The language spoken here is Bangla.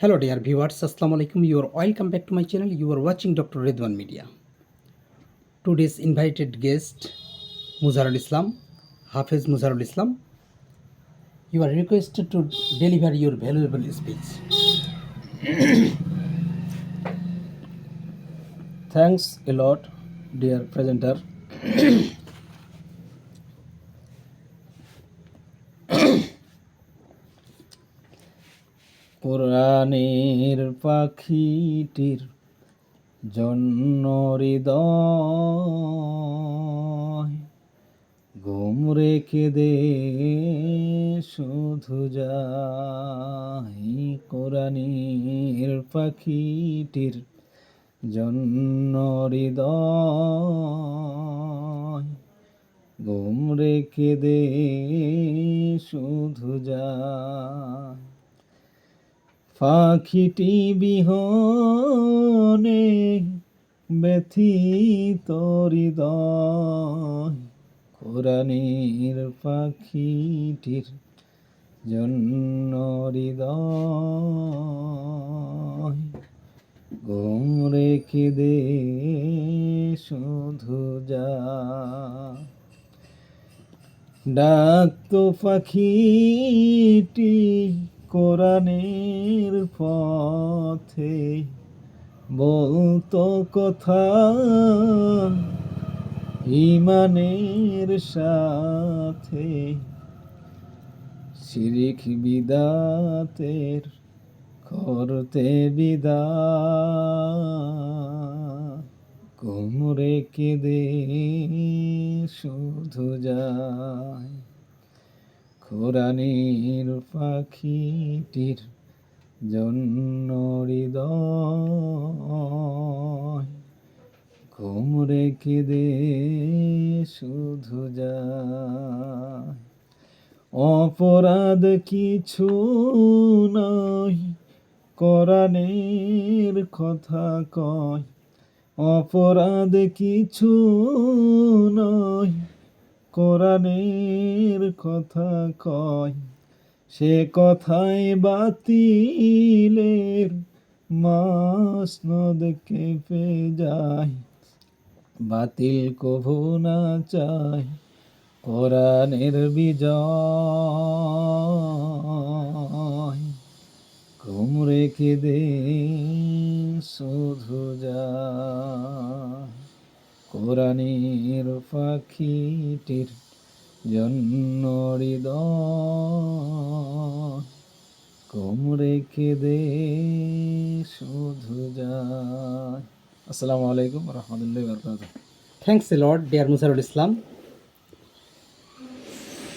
Hello dear viewers, Assalamu alaikum. You are welcome back to my channel. You are watching Dr. Redwan Media. Today's invited guest Muzharul Islam, Hafiz Muzharul Islam. You are requested to deliver your valuable speech. Thanks a lot, dear presenter. কোরআনের পাখিটির জন্য হৃদয় ঘুম রেখে দে শুধু যাই। কোরআনের পাখিটির জন্য হৃদয় ঘুম রেখে দে শুধু যাই। পাখিটি বিহনে ব্যথিত হৃদয় কোরআনের পাখিটির জন্য হৃদয় ঘুম রেখে দে শুধু যা। ডাকতো পাখিটি কোরআনের পথে, বলতো কথা ঈমানের সাথে, শিরিক বিদাতের করতে বিদায়। ঘুম রেখে দে শুধু যায়। কোরআনের পাখিটির জন্য হৃদয় ঘুম রেখে দে শুধু যায়। অপরাধ কিছু নয়, কোরআনের কথা কয়। অপরাধ কিছু নয়, কোরআনের কথা কয়। সে কথায় বাতিলের মাসনদ কেঁপে যায়। বাতিল কভু না চায় কোরআনের বিজয়। ঘুম রেখে দে শুধু যায়। কোরআনের পাখিটির জন্য হৃদয় ঘুম রেখে দে শুধু যায়। আসসালামু আলাইকুম রহমতুল্লাহি ওয়া বারাকাতুহু। Thanks a lot, dear Muzharul Islam.